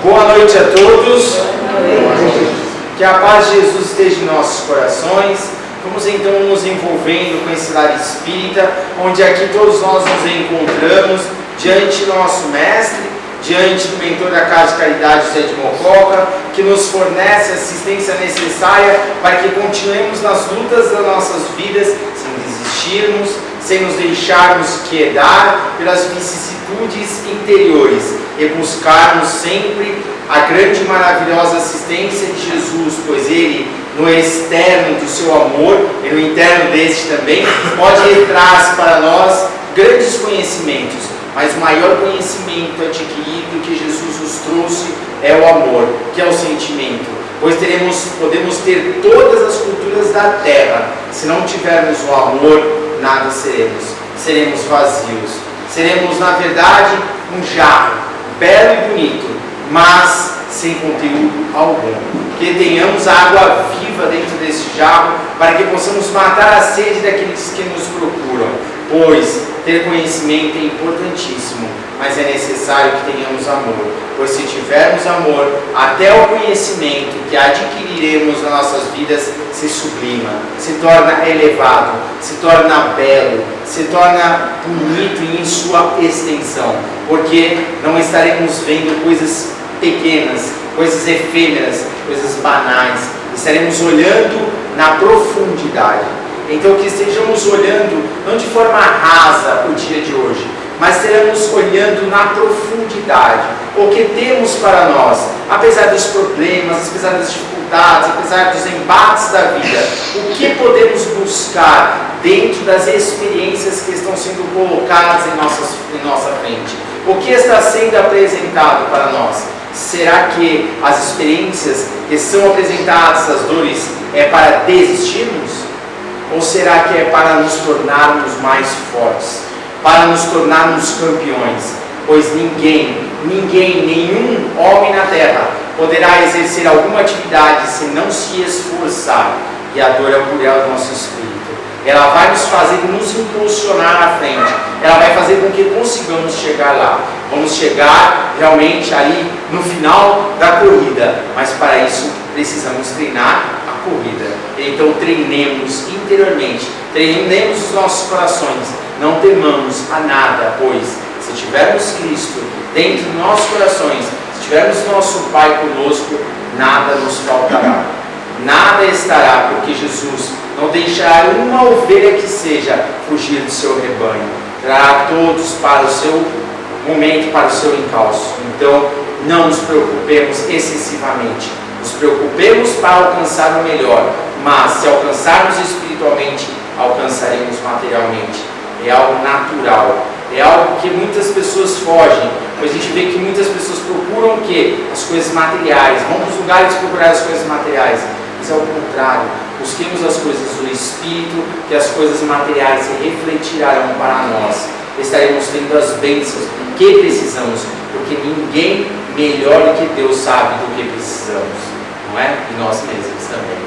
Boa noite a todos. Que a paz de Jesus esteja em nossos corações. Vamos então nos envolvendo com esse lar espírita, onde aqui todos nós nos encontramos diante do nosso mestre, diante do mentor da Casa de Caridade, José de Mococa, que nos fornece a assistência necessária para que continuemos nas lutas das nossas vidas, sem desistirmos, sem nos deixarmos quedar pelas vicissitudes interiores e buscarmos sempre a grande e maravilhosa assistência de Jesus, pois Ele, no externo do seu amor e no interno deste também, pode e traz para nós grandes conhecimentos, mas o maior conhecimento adquirido que Jesus nos trouxe é o amor, que é o sentimento, pois podemos ter todas as culturas da terra, se não tivermos o amor, nada seremos vazios, seremos na verdade um jarro, belo e bonito, mas sem conteúdo algum. Que tenhamos a água viva dentro desse jarro, para que possamos matar a sede daqueles que nos procuram, pois ter conhecimento é importantíssimo, mas é necessário que tenhamos amor, pois se tivermos amor, até o conhecimento que adquiriremos nas nossas vidas se sublima, se torna elevado, se torna belo, se torna bonito em sua extensão, porque não estaremos vendo coisas pequenas, coisas efêmeras, coisas banais, estaremos olhando na profundidade. Então que estejamos olhando não de forma rasa o dia de hoje, mas estaremos olhando na profundidade o que temos para nós, apesar dos problemas, apesar das dificuldades, apesar dos embates da vida, o que podemos buscar dentro das experiências que estão sendo colocadas em nossa frente, o que está sendo apresentado para nós. Será que as experiências que são apresentadas, as dores, é para desistirmos? Ou será que é para nos tornarmos mais fortes, para nos tornarmos campeões? Pois nenhum homem na terra poderá exercer alguma atividade se não se esforçar, e a dor é por ela do nosso espírito. Ela vai nos fazer nos impulsionar à frente, ela vai fazer com que consigamos chegar lá. Vamos chegar realmente ali no final da corrida, mas para isso precisamos treinar a corrida. Então treinemos interiormente, treinemos os nossos corações, não temamos a nada, pois se tivermos Cristo dentro dos nossos corações, se tivermos nosso Pai conosco, nada nos faltará, nada estará, porque Jesus não deixará uma ovelha que seja fugir do seu rebanho, trará todos para o seu momento, para o seu encalço. Então não nos preocupemos excessivamente, nos preocupemos para alcançar o melhor, mas se alcançarmos espiritualmente, alcançaremos materialmente. É algo natural, é algo que muitas pessoas fogem, pois a gente vê que muitas pessoas procuram o quê? As coisas materiais, vão para os lugares procurar as coisas materiais, mas é o contrário, busquemos as coisas do Espírito, que as coisas materiais se refletirão para nós, estaremos tendo as bênçãos que precisamos, porque ninguém melhor do que Deus sabe do que precisamos, não é? E nós mesmos também.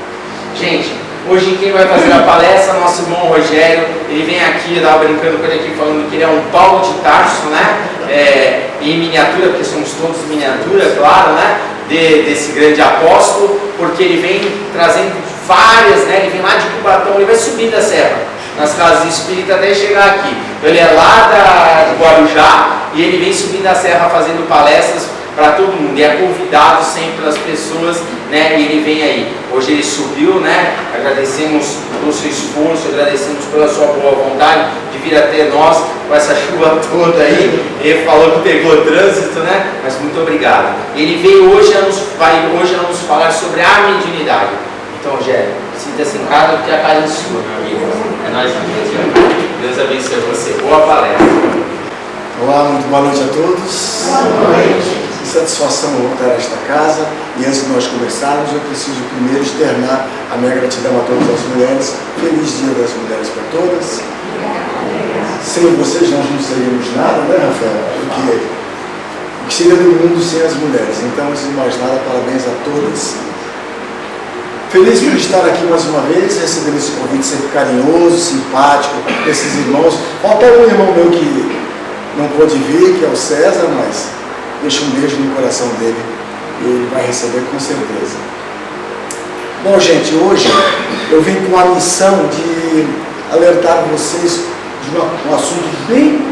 Gente, hoje quem vai fazer a palestra, nosso irmão Rogério, ele vem aqui, eu estava brincando com ele aqui, falando que ele é um Paulo de Tarso, né? Em miniatura, porque somos todos miniatura, claro, né? Desse grande apóstolo, porque ele vem trazendo várias, né? Ele vem lá de Cubatão, ele vai subindo a serra, nas casas espíritas até chegar aqui. Então ele é lá do Guarujá e ele vem subindo a serra fazendo palestras para todo mundo, e é convidado sempre pelas pessoas, né? E ele vem aí. Hoje ele subiu, né? Agradecemos pelo seu esforço, agradecemos pela sua boa vontade de vir até nós com essa chuva toda aí. Ele falou que pegou trânsito, né? Mas muito obrigado. Ele veio hoje a nos falar sobre a mediunidade. Então, Rogério, sinta-se em casa, porque a casa é sua, meu amigo. É nós que Deus abençoe você. Boa palestra. Olá, muito boa noite a todos. Boa noite. Que satisfação voltar a esta casa. E antes de nós começarmos, eu preciso primeiro externar a minha gratidão a todas as mulheres. Feliz Dia das Mulheres para todas. Sem vocês nós não seríamos nada, né, Rafael? Porque o que seria do mundo sem as mulheres? Então, antes de mais nada, parabéns a todas. Feliz por estar aqui mais uma vez, recebendo esse convite sempre carinhoso, simpático, desses irmãos. Falta um irmão meu que não pôde vir, que é o César, mas deixo um beijo no coração dele ele vai receber com certeza. Bom, gente, hoje eu vim com a missão de alertar vocês de um assunto bem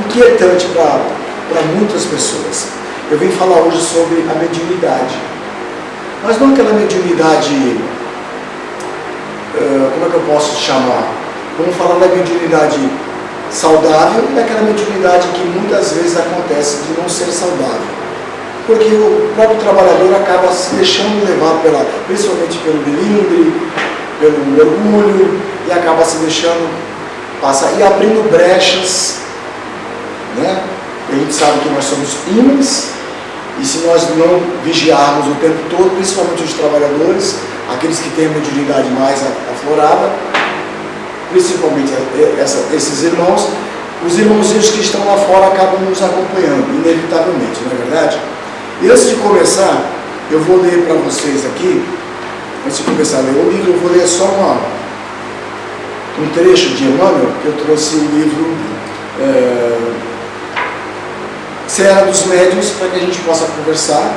inquietante para muitas pessoas. Eu vim falar hoje sobre a mediunidade, mas não aquela mediunidade, como é que eu posso chamar? Vamos falar da mediunidade saudável e daquela mediunidade que muitas vezes acontece de não ser saudável. Porque o próprio trabalhador acaba se deixando levar principalmente pelo melindre, pelo orgulho, e acaba se deixando passar e abrindo brechas, né? A gente sabe que nós somos ímãs, e se nós não vigiarmos o tempo todo, principalmente os trabalhadores, aqueles que têm a mediunidade mais aflorada, principalmente esses irmãos, os irmãozinhos que estão lá fora acabam nos acompanhando, inevitavelmente, não é verdade? E antes de começar, eu vou ler para vocês aqui, antes de começar a ler o livro, eu vou ler só um trecho de Emmanuel, que eu trouxe o livro Seara dos Médiuns, para que a gente possa conversar,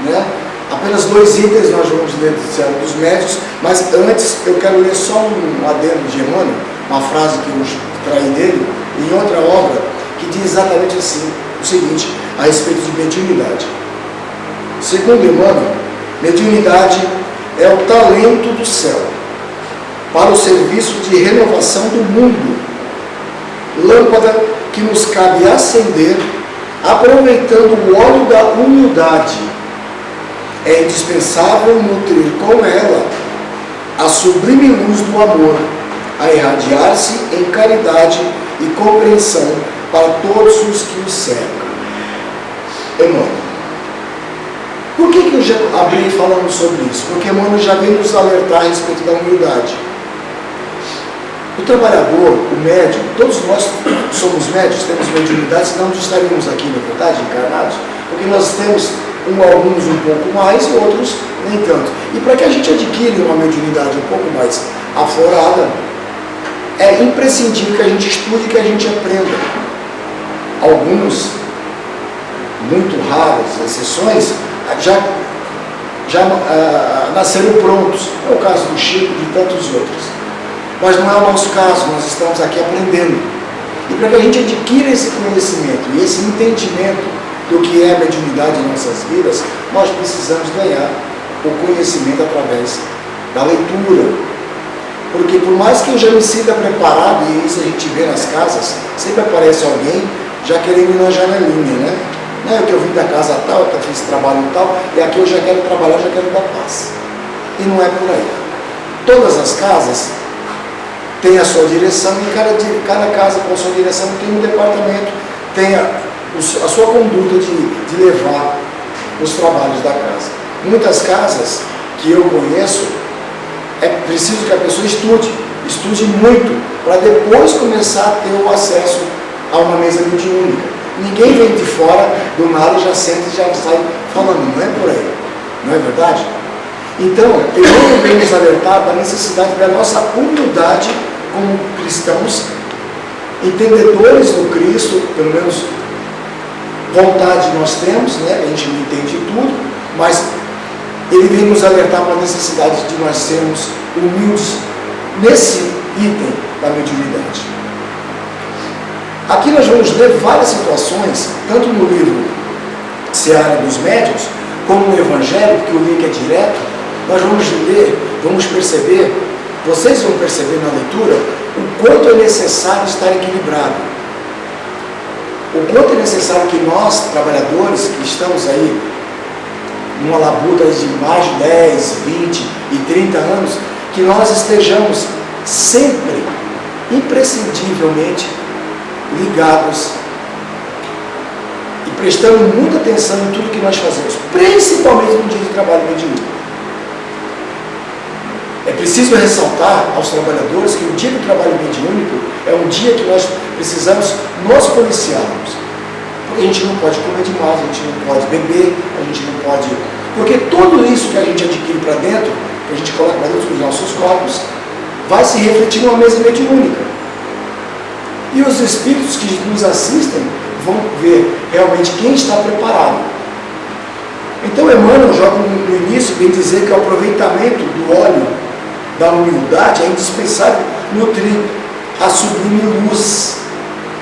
né? Apenas 2 itens nós vamos ler do Seara dos Médiuns, mas antes eu quero ler só um adendo de Emmanuel, uma frase que eu traí dele, em outra obra, que diz exatamente assim, o seguinte, a respeito de mediunidade. Segundo Emmanuel, mediunidade é o talento do céu para o serviço de renovação do mundo, lâmpada que nos cabe acender, aproveitando o óleo da humildade. É indispensável nutrir com ela a sublime luz do amor, a irradiar-se em caridade e compreensão para todos os que o cercam. Emmanuel. Por que eu já abri falando sobre isso? Porque Emmanuel já vem nos alertar a respeito da humildade. O trabalhador, o médium, todos nós somos médios, temos mediunidade, senão não estaríamos aqui, na verdade, encarnados, porque nós temos alguns um pouco mais e outros nem tanto. E para que a gente adquire uma mediunidade um pouco mais aflorada, é imprescindível que a gente estude e que a gente aprenda. Alguns, muito raras exceções, já nasceram prontos. É o caso do Chico e de tantos outros. Mas não é o nosso caso, nós estamos aqui aprendendo. E para que a gente adquira esse conhecimento e esse entendimento do que é a mediunidade em nossas vidas, nós precisamos ganhar o conhecimento através da leitura. Porque por mais que eu já me sinta preparado, e isso a gente vê nas casas, sempre aparece alguém já querendo ir na janelinha, né? Não é que eu vim da casa tal, eu fiz trabalho tal, e aqui eu já quero trabalhar, já quero dar paz. E não é por aí. Todas as casas têm a sua direção, e cada casa com a sua direção tem um departamento, tem a sua conduta de levar os trabalhos da casa. Muitas casas que eu conheço, é preciso que a pessoa estude muito, para depois começar a ter o acesso a uma mesa mediúnica. Ninguém vem de fora, do nada, já senta e já sai falando, não é por aí, não é verdade? Então, eu venho nos alertar da necessidade da nossa humildade como cristãos, entendedores do Cristo, pelo menos vontade nós temos, né? A gente não entende tudo, mas ele vem nos alertar para a necessidade de nós sermos humildes nesse item da mediunidade. Aqui nós vamos ler várias situações, tanto no livro Seara dos Médiuns, como no Evangelho, porque o link é direto. Nós vamos ler, vamos perceber, vocês vão perceber na leitura, o quanto é necessário estar equilibrado. O quanto é necessário que nós, trabalhadores, que estamos aí numa labuta de mais de 10, 20 e 30 anos, que nós estejamos sempre, imprescindivelmente, ligados e prestando muita atenção em tudo que nós fazemos, principalmente no dia de trabalho mediúnico. É preciso ressaltar aos trabalhadores que o dia do trabalho mediúnico é um dia que nós precisamos nos policiarmos. Porque a gente não pode comer demais, a gente não pode beber, a gente não pode... Porque tudo isso que a gente adquire para dentro, que a gente coloca para dentro dos nossos corpos, vai se refletir numa mesa mediúnica. E os espíritos que nos assistem vão ver realmente quem está preparado. Então Emmanuel, já no início, vem dizer que o aproveitamento do óleo da humildade é indispensável nutrir a sublime luz.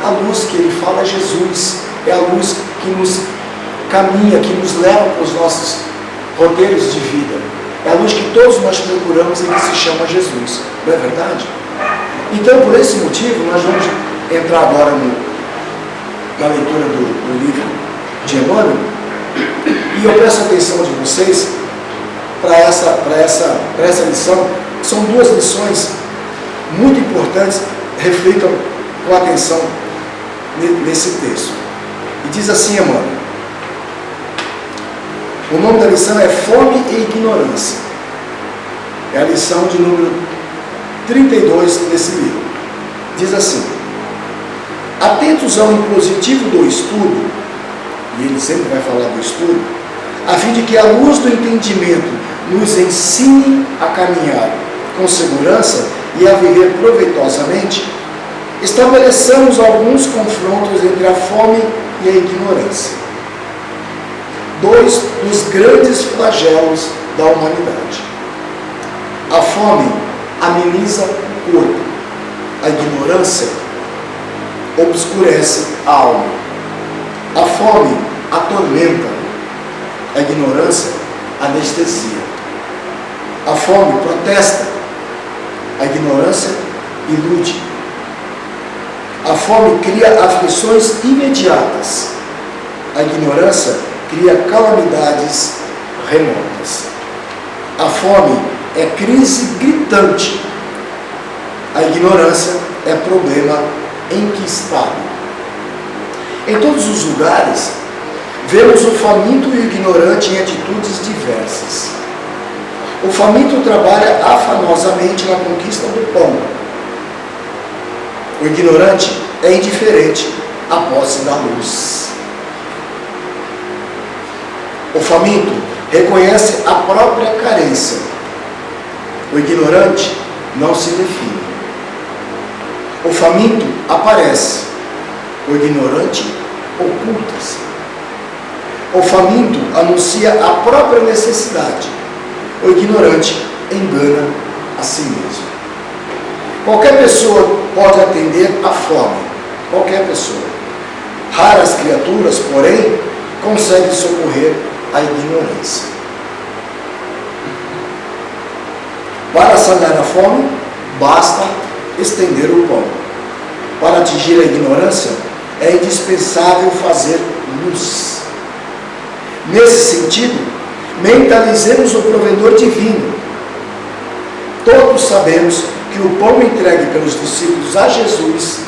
A luz que ele fala é Jesus, é a luz que nos caminha, que nos leva para os nossos roteiros de vida. É a luz que todos nós procuramos e que se chama Jesus, não é verdade? Então, por esse motivo, nós vamos entrar agora na leitura do livro de Emmanuel, e eu peço a atenção de vocês para essa lição. São duas lições muito importantes, reflitam com atenção nesse texto. E diz assim Emmanuel: o nome da lição é Fome e Ignorância. É a lição de número 32 desse livro. Diz assim: atentos ao impositivo do estudo, e ele sempre vai falar do estudo, a fim de que a luz do entendimento nos ensine a caminhar com segurança e a viver proveitosamente, estabeleçamos alguns confrontos entre a fome e a ignorância, dois dos grandes flagelos da humanidade. A fome ameniza o corpo, a ignorância obscurece a alma. A fome atormenta, a ignorância anestesia. A fome protesta, a ignorância ilude. A fome cria aflições imediatas, a ignorância cria calamidades remotas. A fome é crise gritante, a ignorância é problema enquistado. Em todos os lugares, vemos o faminto e o ignorante em atitudes diversas. O faminto trabalha afanosamente na conquista do pão. O ignorante é indiferente à posse da luz. O faminto reconhece a própria carência. O ignorante não se define. O faminto aparece. O ignorante oculta-se. O faminto anuncia a própria necessidade. O ignorante engana a si mesmo. Qualquer pessoa pode atender à fome. Qualquer pessoa. Raras criaturas, porém, conseguem socorrer a ignorância. Para sanar a fome, basta estender o pão. Para atingir a ignorância, é indispensável fazer luz. Nesse sentido, mentalizemos o provedor divino. Todos sabemos que o pão entregue pelos discípulos a Jesus,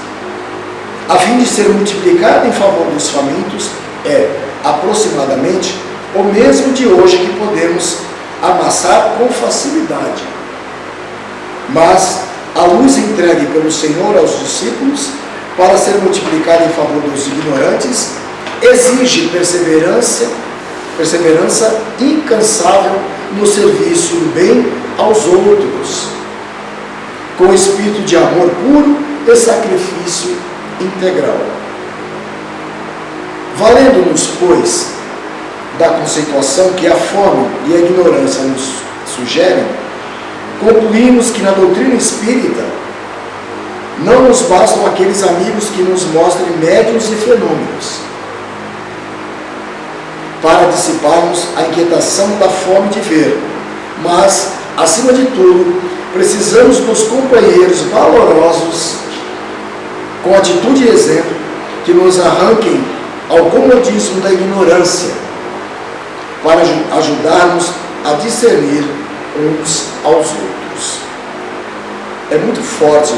a fim de ser multiplicado em favor dos famintos, é aproximadamente o mesmo de hoje que podemos amassar com facilidade. Mas a luz entregue pelo Senhor aos discípulos, para ser multiplicada em favor dos ignorantes, exige perseverança incansável no serviço do bem aos outros, com espírito de amor puro e sacrifício integral. Valendo-nos, pois, da conceituação que a fome e a ignorância nos sugerem, concluímos que na doutrina espírita não nos bastam aqueles amigos que nos mostrem médiuns e fenômenos para dissiparmos a inquietação da fome de ver, mas, acima de tudo, precisamos dos companheiros valorosos, com atitude e exemplo, que nos arranquem ao comodismo da ignorância, para ajudarmos a discernir uns aos outros. É muito forte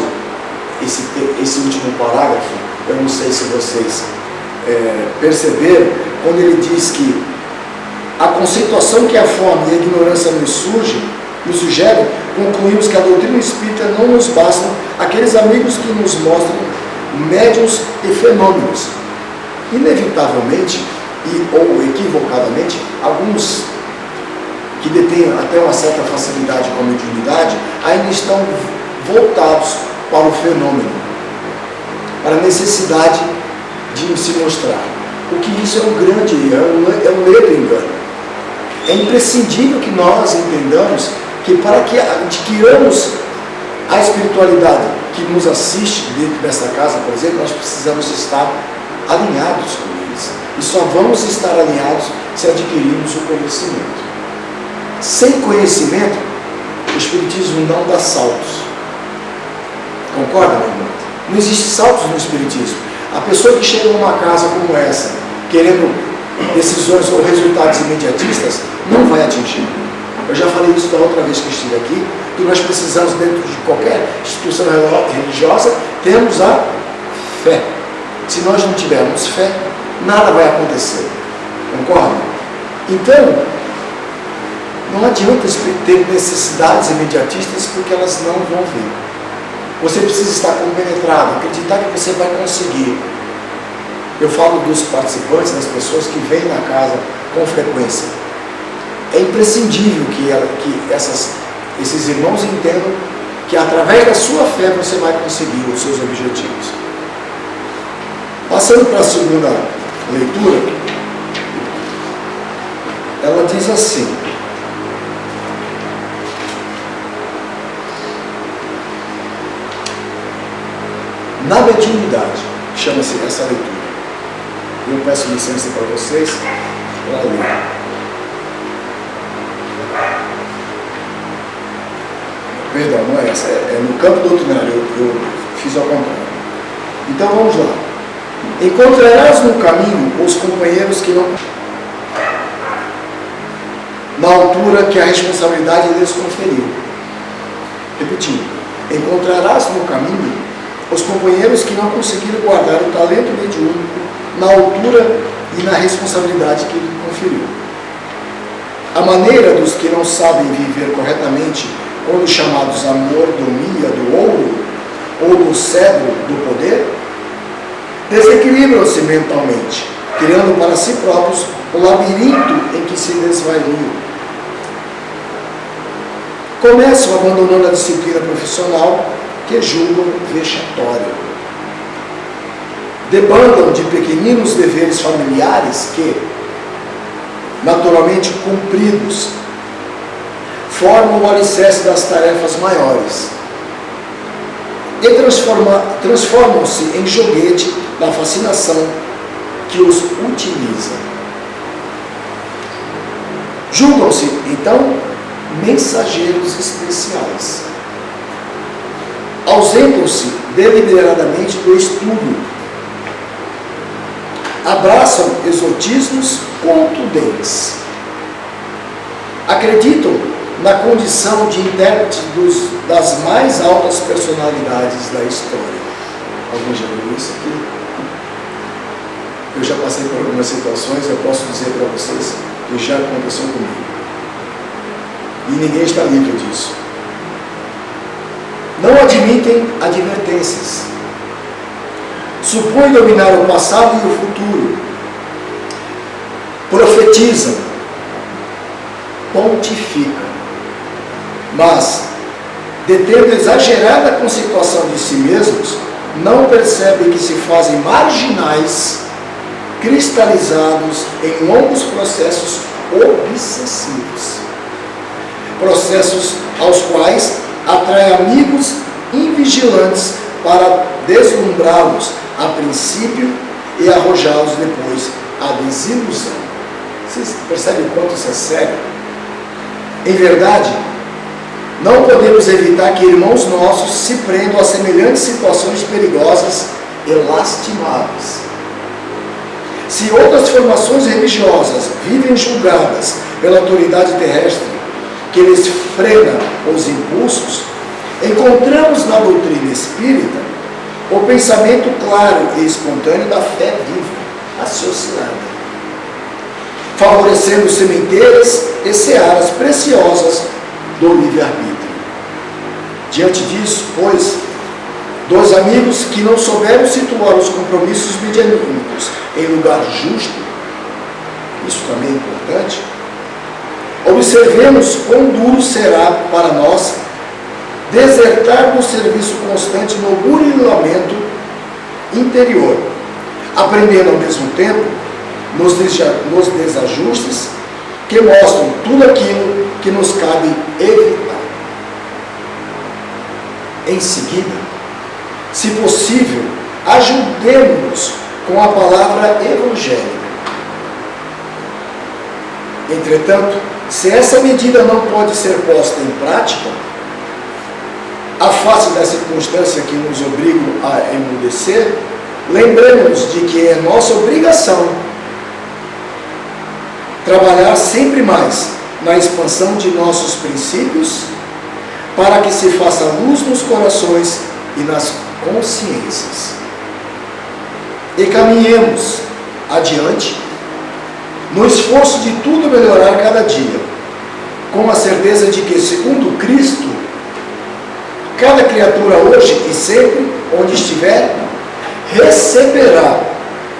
esse último parágrafo. Eu não sei se vocês perceberam, quando ele diz que a conceituação que a fome e a ignorância nos sugerem, concluímos que a doutrina espírita não nos bastam aqueles amigos que nos mostram médiuns e fenômenos. Inevitavelmente ou equivocadamente, alguns que detêm até uma certa facilidade com a mediunidade ainda estão voltados para o fenômeno, para a necessidade de se mostrar. O que isso é um grande erro, é um ledo engano. É imprescindível que nós entendamos que para que adquiramos a espiritualidade que nos assiste dentro desta casa, por exemplo, nós precisamos estar alinhados com eles. E só vamos estar alinhados se adquirirmos o conhecimento. Sem conhecimento, o Espiritismo não dá saltos. Concorda, meu irmão? Não existe saltos no Espiritismo. A pessoa que chega numa casa como essa, querendo decisões ou resultados imediatistas, não vai atingir. Eu já falei isso da outra vez que estive aqui, que nós precisamos, dentro de qualquer instituição religiosa, termos a fé. Se nós não tivermos fé, nada vai acontecer. Concorda? Então, não adianta ter necessidades imediatistas, porque elas não vão vir. Você precisa estar compenetrado, acreditar que você vai conseguir. Eu falo dos participantes, das pessoas que vêm na casa com frequência. É imprescindível que esses irmãos entendam que através da sua fé você vai conseguir os seus objetivos. Passando para a segunda leitura, ela diz assim: na mediunidade, chama-se essa leitura. Eu peço licença para vocês para ler. Perdão, não é essa, é no campo doutrinário, eu fiz ao contrário. Então vamos lá. Encontrarás no caminho os companheiros que não... na altura que a responsabilidade lhes conferiu. Repetindo. Encontrarás no caminho os companheiros que não conseguiram guardar o talento mediúnico na altura e na responsabilidade que lhe conferiu. A maneira dos que não sabem viver corretamente, quando chamados à mordomia do ouro ou do cedro do poder, desequilibram-se mentalmente, criando para si próprios o labirinto em que se desvariam. Começam abandonando a disciplina profissional que julgam vexatória. Debandam de pequeninos deveres familiares que, naturalmente cumpridos, formam o alicerce das tarefas maiores e transformam-se em joguete da fascinação que os utiliza. Julgam-se, então, mensageiros especiais. Ausentam-se deliberadamente do estudo. Abraçam exotismos contundentes. Acreditam na condição de intérprete das mais altas personalidades da história. Alguém já viu isso aqui? Eu já passei por algumas situações, eu posso dizer para vocês que já aconteceu comigo. E ninguém está livre disso. Não admitem advertências. Supõem dominar o passado e o futuro. Profetizam. Pontificam. Mas, detendo exagerada conceituação de si mesmos, não percebem que se fazem marginais, cristalizados em longos processos obsessivos. Processos aos quais atrai amigos invigilantes para deslumbrá-los a princípio e arrojá-los depois à desilusão. Vocês percebem o quanto isso é sério? Em verdade, não podemos evitar que irmãos nossos se prendam a semelhantes situações perigosas e lastimáveis. Se outras formações religiosas vivem julgadas pela autoridade terrestre, que lhes frena os impulsos, encontramos na doutrina espírita o pensamento claro e espontâneo da fé viva, raciocinada, favorecendo sementeiras e searas preciosas do livre-arbítrio. Diante disso, pois, dos amigos que não souberam situar os compromissos medianímicos em lugar justo, isso também é importante, observemos quão duro será para nós desertar do serviço constante no burilamento interior, aprendendo ao mesmo tempo nos desajustes que mostram tudo aquilo que nos cabe evitar. Em seguida, se possível, ajudemos-nos com a palavra evangélica. Entretanto, se essa medida não pode ser posta em prática, a face da circunstância que nos obrigam a emudecer, lembremos de que é nossa obrigação trabalhar sempre mais na expansão de nossos princípios, para que se faça luz nos corações e nas consciências. E caminhemos adiante, no esforço de tudo melhorar cada dia, com a certeza de que, segundo Cristo, cada criatura hoje e sempre, onde estiver, receberá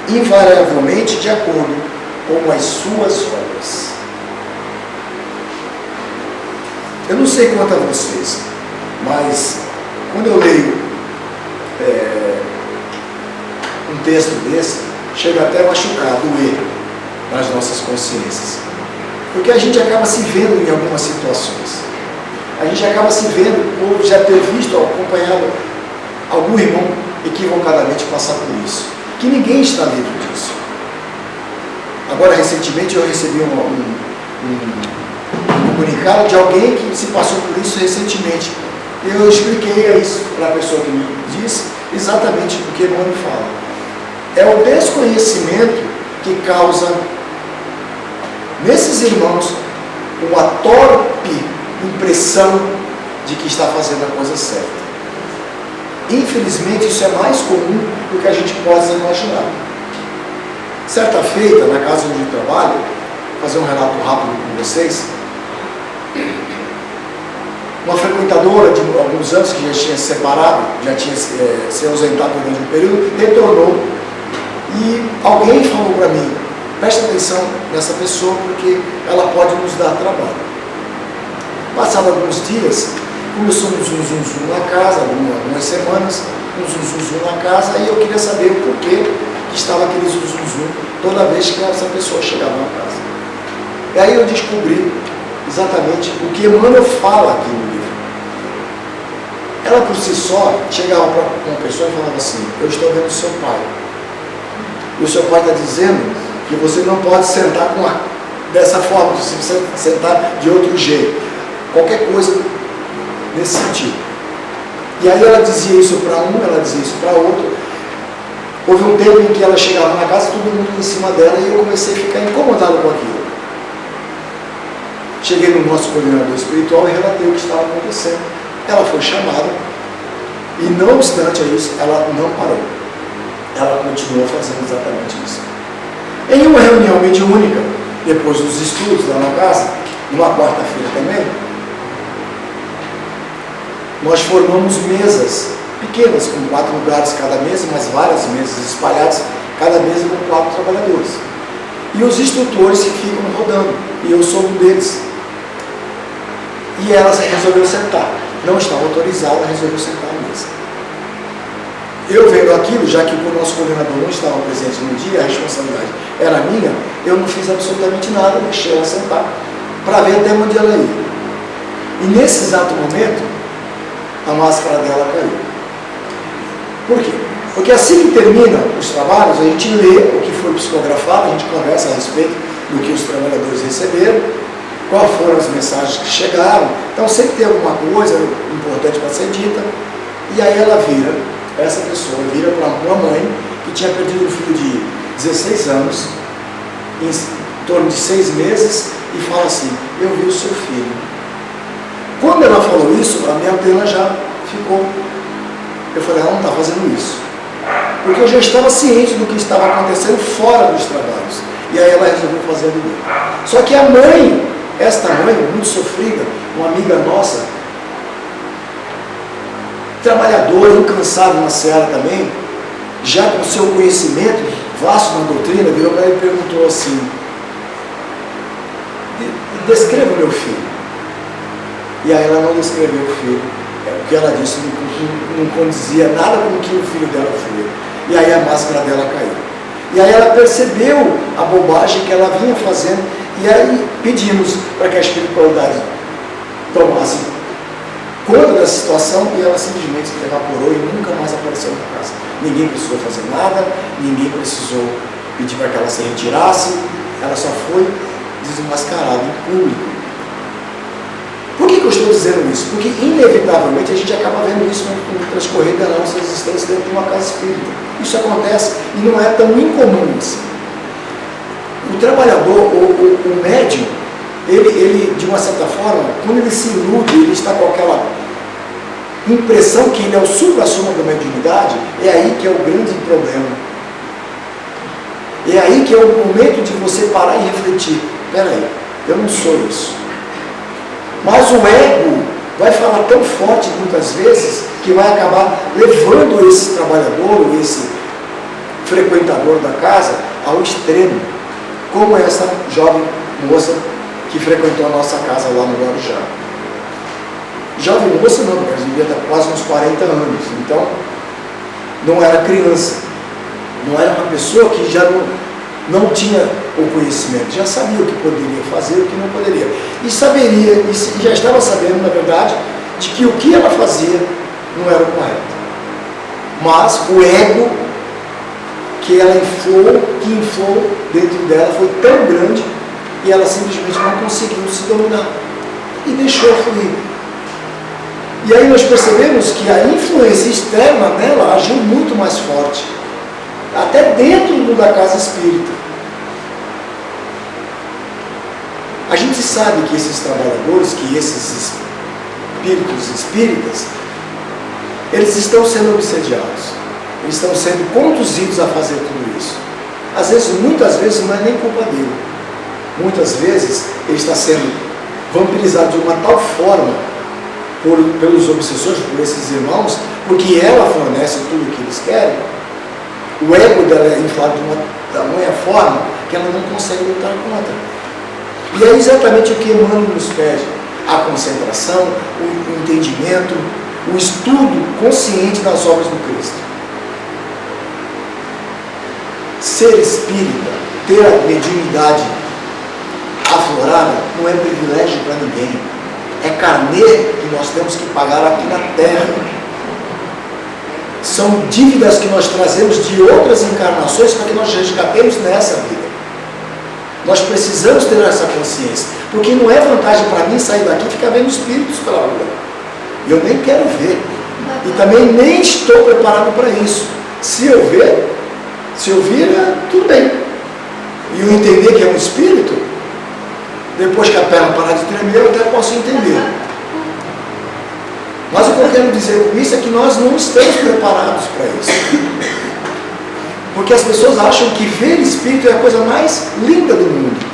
invariavelmente de acordo com as suas obras. Eu não sei quanto a vocês, mas quando eu leio um texto desse, chega até a machucar, doer nas nossas consciências. Porque a gente acaba se vendo em algumas situações. A gente acaba se vendo por já ter visto ou acompanhado algum irmão equivocadamente passar por isso. Que ninguém está livre disso. Agora, recentemente, eu recebi um comunicado de alguém que se passou por isso recentemente. Eu expliquei isso para a pessoa que me disse exatamente o que Emmanuel fala. É o desconhecimento que causa nesses irmãos uma torpe impressão de que está fazendo a coisa certa. Infelizmente, isso é mais comum do que a gente possa imaginar. Certa feita, na casa onde eu trabalho, vou fazer um relato rápido com vocês, uma frequentadora de alguns anos, que já tinha se separado, já tinha se ausentado durante um período, retornou, e alguém falou para mim: preste atenção nessa pessoa, porque ela pode nos dar trabalho. Passados alguns dias, começou um zum na casa, algumas semanas, um zum na casa, e eu queria saber o porquê que estava aquele zum toda vez que essa pessoa chegava na casa. E aí eu descobri exatamente o que Emmanuel fala aqui no livro. Ela por si só chegava para uma pessoa e falava assim: eu estou vendo o seu pai. E o seu pai está dizendo que você não pode sentar dessa forma, você precisa sentar de outro jeito. Qualquer coisa nesse sentido. E aí ela dizia isso para um, ela dizia isso para outro. Houve um tempo em que ela chegava na casa, todo mundo em cima dela, e eu comecei a ficar incomodado com aquilo. Cheguei no nosso coordenador espiritual e relatei o que estava acontecendo. Ela foi chamada e, não obstante a isso, ela não parou. Ela continuou fazendo exatamente isso. Em uma reunião mediúnica, depois dos estudos lá na casa, numa quarta-feira também, nós formamos mesas pequenas, com 4 lugares cada mesa, mas várias mesas espalhadas, cada mesa com 4 trabalhadores. E os instrutores que ficam rodando, e eu sou um deles. E ela resolveu sentar. Não estava autorizada, resolveu sentar à mesa. Eu vendo aquilo, já que o nosso coordenador não estava presente no dia, a responsabilidade era minha, eu não fiz absolutamente nada, deixei ela sentar, para ver até onde ela ia. E nesse exato momento, a máscara dela caiu. Por quê? Porque assim que termina os trabalhos, a gente lê o que foi psicografado, a gente conversa a respeito do que os trabalhadores receberam, quais foram as mensagens que chegaram. Então sempre tem alguma coisa importante para ser dita. E aí ela vira, essa pessoa vira para uma mãe que tinha perdido um filho de 16 anos, em torno de 6 meses, e fala assim: eu vi o seu filho. Quando ela falou isso, a minha pena já ficou. Eu falei: ela não está fazendo isso. Porque eu já estava ciente do que estava acontecendo fora dos trabalhos. E aí ela resolveu fazer do meu. Só que a mãe, esta mãe, muito sofrida, uma amiga nossa, trabalhadora, incansável na seara também, já com seu conhecimento vasto na doutrina, virou para ele e perguntou assim: descreva o meu filho. E aí ela não descreveu o filho. O que ela disse não condizia nada com o que o filho dela foi. E aí a máscara dela caiu. E aí ela percebeu a bobagem que ela vinha fazendo E aí pedimos para que a espiritualidade tomasse conta dessa situação e ela simplesmente se evaporou e nunca mais apareceu na casa. Ninguém precisou fazer nada, ninguém precisou pedir para que ela se retirasse, ela só foi desmascarada em público. Por que eu estou dizendo isso? Porque inevitavelmente a gente acaba vendo isso no transcorrer da nossa existência dentro de uma casa espírita. Isso acontece e não é tão incomum assim. O trabalhador, o médium, ele, de uma certa forma, quando ele se ilude, ele está com aquela impressão que ele é o supra-sumo da mediunidade, é aí que é o grande problema. É aí que é o momento de você parar e refletir. Peraí, eu não sou isso. Mas o ego vai falar tão forte muitas vezes que vai acabar levando esse trabalhador, esse frequentador da casa, ao extremo. Como essa jovem moça que frequentou a nossa casa lá no Guarujá. Jovem moça não, porque ela devia ter quase uns 40 anos. Então, não era criança. Não era uma pessoa que já não tinha o conhecimento, já sabia o que poderia fazer e o que não poderia. E saberia, e já estava sabendo, na verdade, de que o que ela fazia não era o correto. Mas o ego que ela inflou dentro dela foi tão grande e ela simplesmente não conseguiu se dominar e deixou fluir. E aí nós percebemos que a influência externa nela agiu muito mais forte, até dentro da casa espírita. A gente sabe que esses trabalhadores, que esses espíritos espíritas, eles estão sendo obsediados, eles estão sendo conduzidos a fazer tudo isso. Às vezes, muitas vezes, não é nem culpa dele. Muitas vezes, ele está sendo vampirizado de uma tal forma pelos obsessores, por esses irmãos, porque ela fornece tudo o que eles querem. O ego dela é inflado de uma tamanha forma que ela não consegue lutar contra. E é exatamente o que Emmanuel nos pede: a concentração, o entendimento, o estudo consciente das obras do Cristo. Ser espírita, ter a mediunidade aflorada, não é privilégio para ninguém. É carnê que nós temos que pagar aqui na Terra. São dívidas que nós trazemos de outras encarnações para que nós resgatemos nessa vida. Nós precisamos ter essa consciência, porque não é vantagem para mim sair daqui e ficar vendo espíritos pela rua. Eu nem quero ver. E também nem estou preparado para isso. Se eu vir, tudo bem. E eu entender que é um espírito, depois que a perna parar de tremer, eu até posso entender. Mas o que eu quero dizer com isso é que nós não estamos preparados para isso. Porque as pessoas acham que ver espírito é a coisa mais linda do mundo.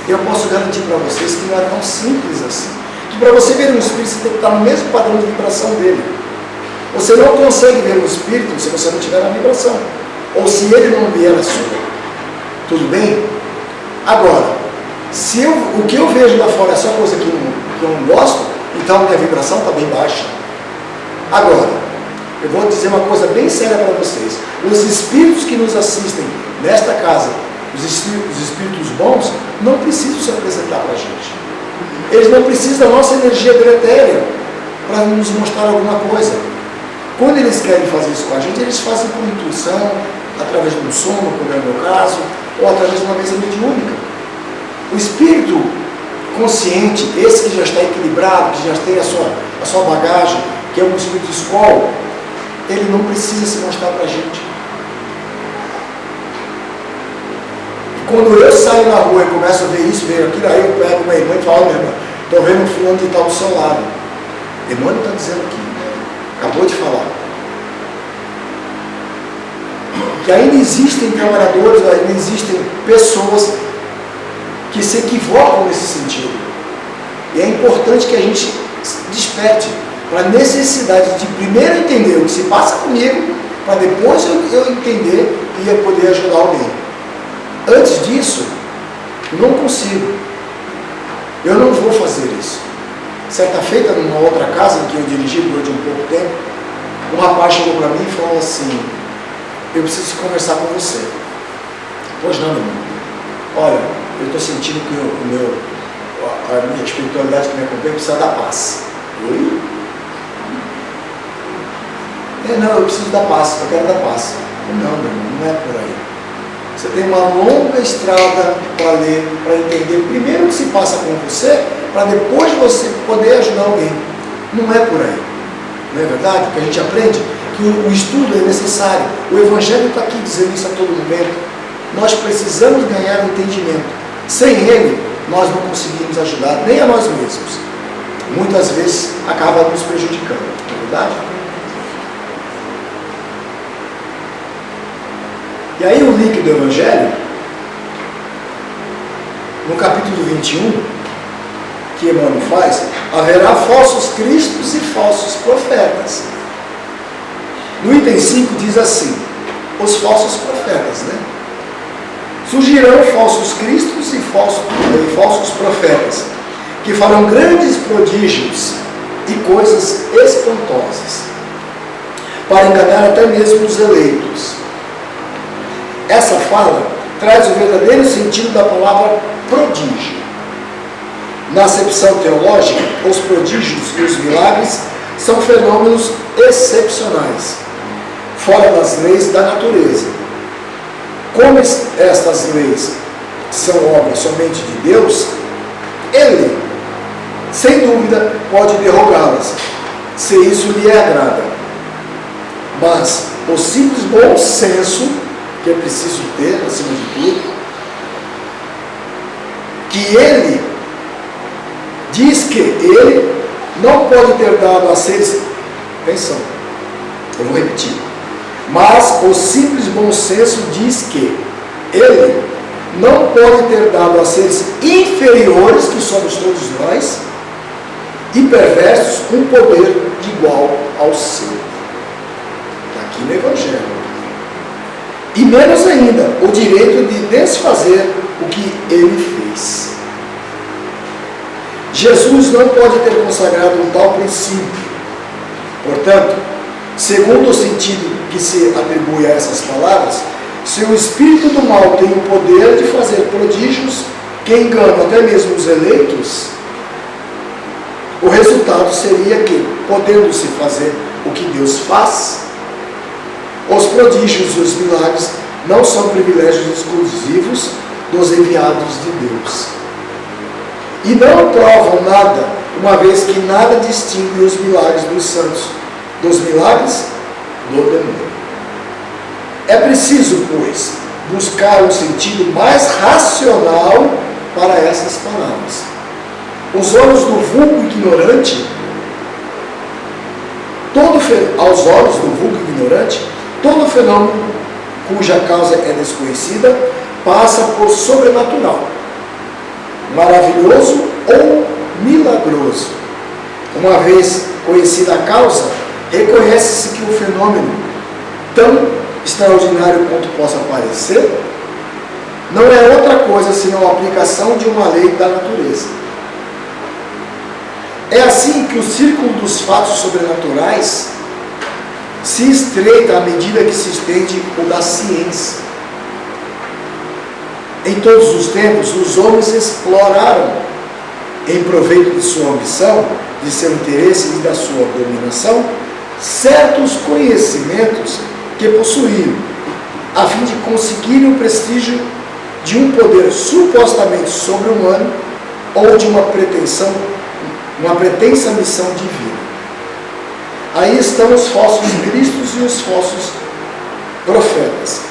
Eu posso garantir para vocês que não é tão simples assim. Que para você ver um espírito, você tem que estar no mesmo padrão de vibração dele. Você não consegue ver um espírito se você não estiver na vibração. Ou se ele não vier a sua. Tudo bem? Agora, se o que eu vejo lá fora é só coisa que eu não gosto, então a minha vibração está bem baixa. Agora, eu vou dizer uma coisa bem séria para vocês. Os espíritos que nos assistem nesta casa, os espíritos bons, não precisam se apresentar para a gente. Eles não precisam da nossa energia deletéria para nos mostrar alguma coisa. Quando eles querem fazer isso com a gente, eles fazem por intuição, através de um sono, como é o meu caso, ou através de uma mesa mediúnica. O espírito consciente, esse que já está equilibrado, que já tem a sua bagagem, que é um espírito de escola, ele não precisa se mostrar para a gente. E quando eu saio na rua e começo a ver isso, ver aquilo, aí eu pego uma irmã e falo: minha irmã, estou vendo um fulano de tal do seu lado. Emmanuel está dizendo aqui, acabou de falar, que ainda existem trabalhadores, ainda existem pessoas que se equivocam nesse sentido. E é importante que a gente desperte para a necessidade de primeiro entender o que se passa comigo, para depois eu entender e eu poder ajudar alguém. Antes disso, não consigo. Eu não vou fazer isso. Certa feita, numa outra casa em que eu dirigi durante um pouco tempo, um rapaz chegou para mim e falou assim: eu preciso conversar com você. Pois não, irmão. Olha, eu estou sentindo que a minha espiritualidade que me acompanha precisa da paz. Oi? Não, eu preciso da paz, eu quero da paz. Não, meu irmão, não é por aí. Você tem uma longa estrada para ler, para entender primeiro o que se passa com você, para depois você poder ajudar alguém. Não é por aí. Não é verdade? Porque a gente aprende que o estudo é necessário. O Evangelho está aqui dizendo isso a todo momento. Nós precisamos ganhar entendimento. Sem ele, nós não conseguimos ajudar nem a nós mesmos. Muitas vezes acaba nos prejudicando. Não é verdade? E aí o link do Evangelho, no capítulo 21, que Emmanuel faz, haverá falsos cristos e falsos profetas. No item 5 diz assim, os falsos profetas, né? Surgirão falsos cristos e falsos profetas, que farão grandes prodígios e coisas espantosas, para enganar até mesmo os eleitos. Essa fala traz o verdadeiro sentido da palavra prodígio. Na acepção teológica, os prodígios e os milagres são fenômenos excepcionais, fora das leis da natureza. Como estas leis são obra somente de Deus, Ele, sem dúvida, pode derrogá-las, se isso lhe agrada. Mas o simples bom senso que é preciso ter, acima de tudo, que ele diz que ele não pode ter dado a seres, atenção, eu vou repetir, mas o simples bom senso diz que ele não pode ter dado a seres inferiores, que somos todos nós, e perversos, um poder de igual ao seu. Está aqui no Evangelho. E menos ainda, o direito de desfazer o que ele fez. Jesus não pode ter consagrado um tal princípio. Portanto, segundo o sentido que se atribui a essas palavras, se o espírito do mal tem o poder de fazer prodígios que enganam até mesmo os eleitos, o resultado seria que, podendo-se fazer o que Deus faz, os prodígios e os milagres não são privilégios exclusivos dos enviados de Deus. E não provam nada, uma vez que nada distingue os milagres dos santos dos milagres do demônio. É preciso, pois, buscar um sentido mais racional para essas palavras. Os olhos do vulgo ignorante, aos olhos do vulgo ignorante, todo fenômeno cuja causa é desconhecida passa por sobrenatural, maravilhoso ou milagroso. Uma vez conhecida a causa, reconhece-se que o fenômeno, tão extraordinário quanto possa parecer, não é outra coisa senão a aplicação de uma lei da natureza. É assim que o círculo dos fatos sobrenaturais se estreita à medida que se estende o da ciência. Em todos os tempos, os homens exploraram, em proveito de sua ambição, de seu interesse e da sua dominação, certos conhecimentos que possuíam, a fim de conseguirem o prestígio de um poder supostamente sobre-humano ou de uma pretensa missão divina. Aí estão os falsos cristos e os falsos profetas.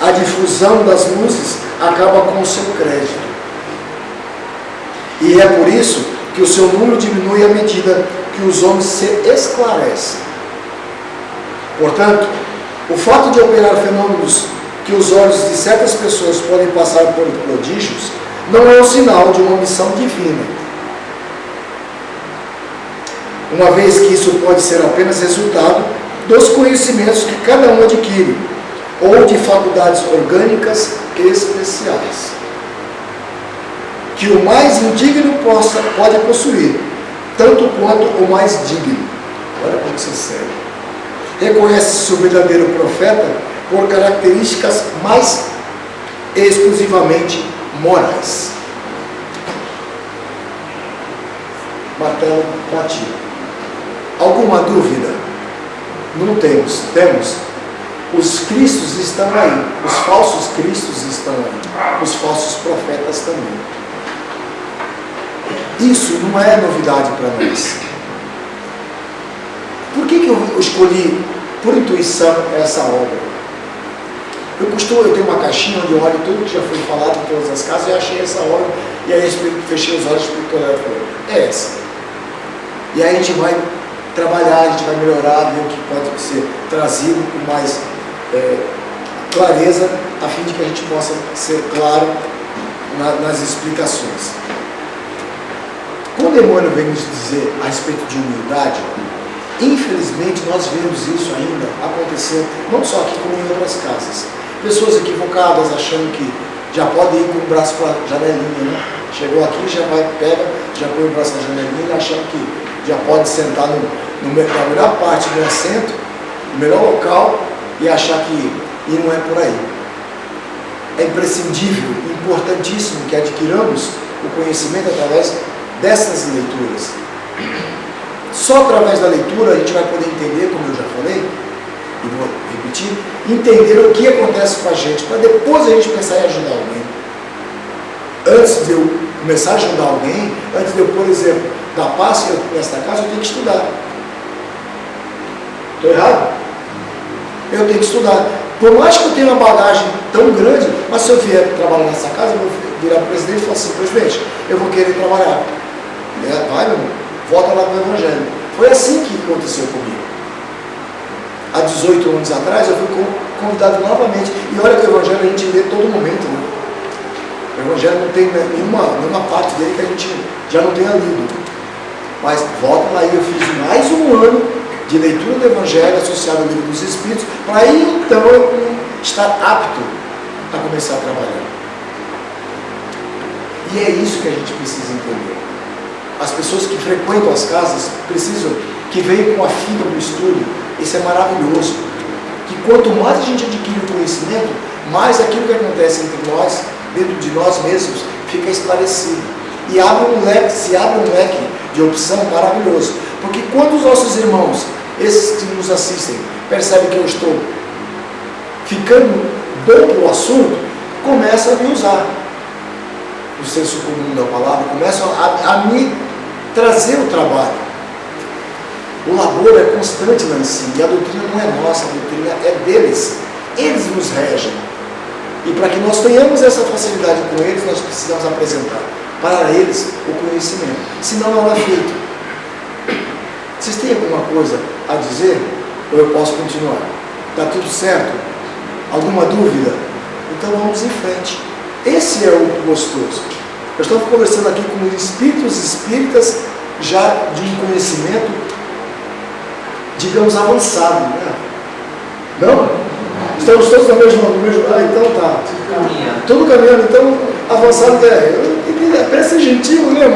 A difusão das luzes acaba com o seu crédito. E é por isso que o seu número diminui à medida que os homens se esclarecem. Portanto, o fato de operar fenômenos que os olhos de certas pessoas podem passar por prodígios não é um sinal de uma missão divina, uma vez que isso pode ser apenas resultado dos conhecimentos que cada um adquire, ou de faculdades orgânicas especiais, que o mais indigno pode possuir, tanto quanto o mais digno. Olha como isso é sério. Reconhece-se o verdadeiro profeta por características mais exclusivamente morais. martelo batido. Alguma dúvida? Não temos. Temos. Os cristos estão aí. Os falsos cristos estão aí. Os falsos profetas também. Isso não é novidade para nós. Por que eu escolhi, por intuição, essa obra? Eu tenho uma caixinha onde eu olho tudo que já foi falado em todas as casas e achei essa obra. E aí fechei os olhos e expliquei e falei, é essa. E aí a gente vai trabalhar, a gente vai melhorar, ver o que pode ser trazido com mais clareza, a fim de que a gente possa ser claro nas explicações. Quando Emmanuel vem nos dizer a respeito de humildade, infelizmente nós vemos isso ainda acontecer, não só aqui como em outras casas. Pessoas equivocadas achando que já pode ir com o braço para a janelinha, né? Chegou aqui, já vai, pega, já põe o braço na janelinha, achando que já pode sentar na melhor parte do assento, no melhor local, e achar que e não é por aí. É imprescindível, importantíssimo que adquiramos o conhecimento através dessas leituras. Só através da leitura a gente vai poder entender, como eu já falei, e vou repetir, entender o que acontece com a gente, para depois a gente pensar em ajudar alguém. Antes de eu começar a ajudar alguém, antes de eu, por exemplo, dar passo nesta casa, eu tenho que estudar. Estou errado? Eu tenho que estudar. Por mais que eu tenha uma bagagem tão grande, mas se eu vier trabalhar nessa casa, eu vou virar presidente e falar assim, presidente, eu vou querer trabalhar. Vai, meu irmão, volta lá para o Evangelho. Foi assim que aconteceu comigo. Há 18 anos atrás, eu fui convidado novamente. E olha que o Evangelho a gente lê todo momento, né? O Evangelho não tem nenhuma parte dele que a gente já não tenha lido. Mas volta lá, e eu fiz mais um ano de leitura do Evangelho associado ao livro dos Espíritos, para aí então eu estar apto a começar a trabalhar. E é isso que a gente precisa entender. As pessoas que frequentam as casas precisam que venham com a fita do estudo. Isso é maravilhoso. Que quanto mais a gente adquire o conhecimento, mais aquilo que acontece entre nós, dentro de nós mesmos, fica esclarecido. E se abre um leque de opção maravilhoso. Porque quando os nossos irmãos, esses que nos assistem, percebem que eu estou ficando bom para o assunto, começam a me usar. O senso comum da palavra, começam a me trazer o trabalho. O labor é constante lá em cima, e a doutrina não é nossa, a doutrina é deles. Eles nos regem. E para que nós tenhamos essa facilidade com eles, nós precisamos apresentar para eles o conhecimento. Senão não é feito. Vocês têm alguma coisa a dizer? Ou eu posso continuar? Está tudo certo? Alguma dúvida? Então vamos em frente. Esse é o gostoso. Eu estou conversando aqui com espíritos espíritas já de um conhecimento, digamos, avançado, né? Não? Estamos todos no mesmo... Ah, então tá. Tudo caminhando. Então, avançado parece ser gentil, né?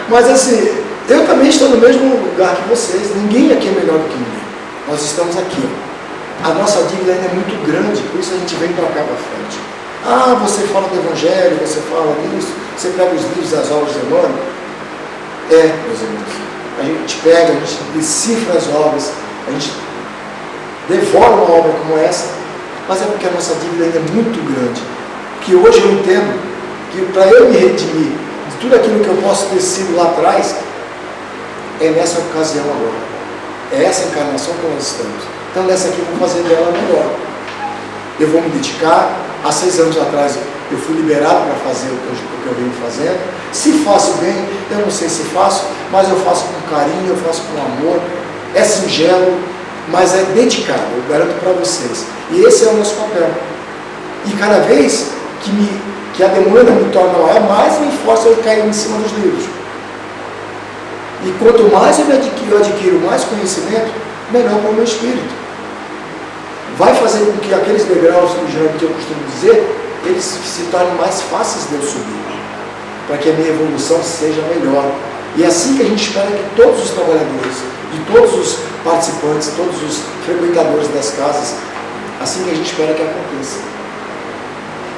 Mas assim, eu também estou no mesmo lugar que vocês. Ninguém aqui é melhor do que ninguém. Nós estamos aqui. A nossa dívida ainda é muito grande, por isso a gente vem para cá para frente. Ah, você fala do Evangelho, você fala disso, você pega os livros das obras de Emmanuel. Meus irmãos, a gente pega, a gente decifra as obras, a gente devora uma obra como essa, mas é porque a nossa dívida ainda é muito grande. Que hoje eu entendo que para eu me redimir de tudo aquilo que eu posso ter sido lá atrás, é nessa ocasião agora. É essa encarnação que nós estamos. Então nessa aqui eu vou fazer dela melhor. Eu vou me dedicar. Há 6 anos atrás eu fui liberado para fazer o que eu venho fazendo. Se faço bem, eu não sei se faço, mas eu faço com carinho, eu faço com amor. É singelo, mas é dedicado, eu garanto para vocês. E esse é o nosso papel. E cada vez que a demanda me torna maior, mais me força a cair em cima dos livros. E quanto mais eu adquiro mais conhecimento, melhor para o meu espírito. Vai fazer com que aqueles degraus que eu costumo dizer, eles se tornem mais fáceis de eu subir, para que a minha evolução seja melhor. E é assim que a gente espera que todos os trabalhadores, e todos os participantes, todos os frequentadores das casas, assim que a gente espera que aconteça.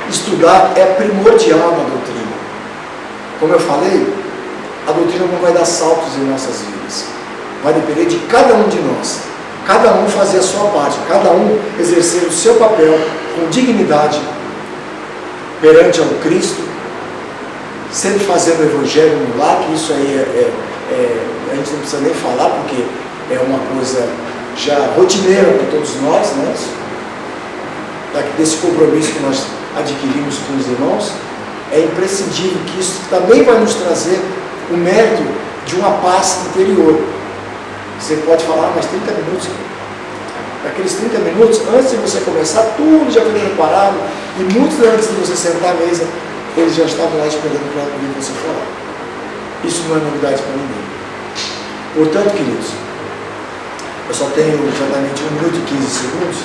Estudar é primordial na doutrina. Como eu falei, a doutrina não vai dar saltos em nossas vidas. Vai depender de cada um de nós. Cada um fazer a sua parte, cada um exercer o seu papel com dignidade perante ao Cristo, sempre fazendo o Evangelho no lar, que isso aí a gente não precisa nem falar, porque é uma coisa já rotineira para todos nós, né? Desse compromisso que nós adquirimos com os irmãos, é imprescindível que isso também vai nos trazer o mérito de uma paz interior. Você pode falar, mas 30 minutos, daqueles 30 minutos, antes de você começar, tudo já foi preparado, e muitos antes de você sentar à mesa, eles já estavam lá esperando para ouvir você falar. Isso não é novidade para ninguém. Portanto, queridos, eu só tenho exatamente 1 minuto e 15 segundos,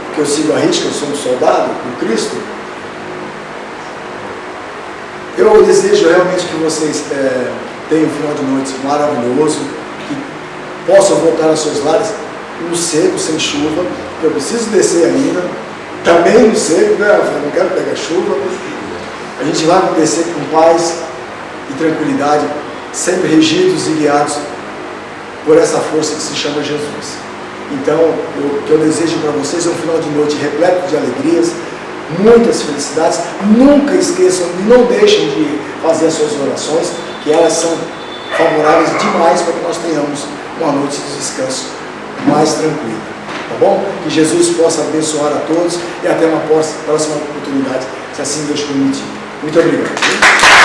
porque eu sigo a risca, eu sou um soldado do Cristo. Eu desejo realmente que vocês tenham um final de noite maravilhoso, que possam voltar aos seus lares no seco, sem chuva, porque eu preciso descer ainda, também no seco, né? Eu não quero pegar chuva. A gente vai descer com paz e tranquilidade, sempre regidos e guiados por essa força que se chama Jesus. Então, o que eu desejo para vocês é um final de noite repleto de alegrias, muitas felicidades. Nunca esqueçam e não deixem de fazer as suas orações, que elas são favoráveis demais para que nós tenhamos uma noite de descanso mais tranquila. Tá bom? Que Jesus possa abençoar a todos e até uma próxima oportunidade, se assim Deus permitir. Muito obrigado.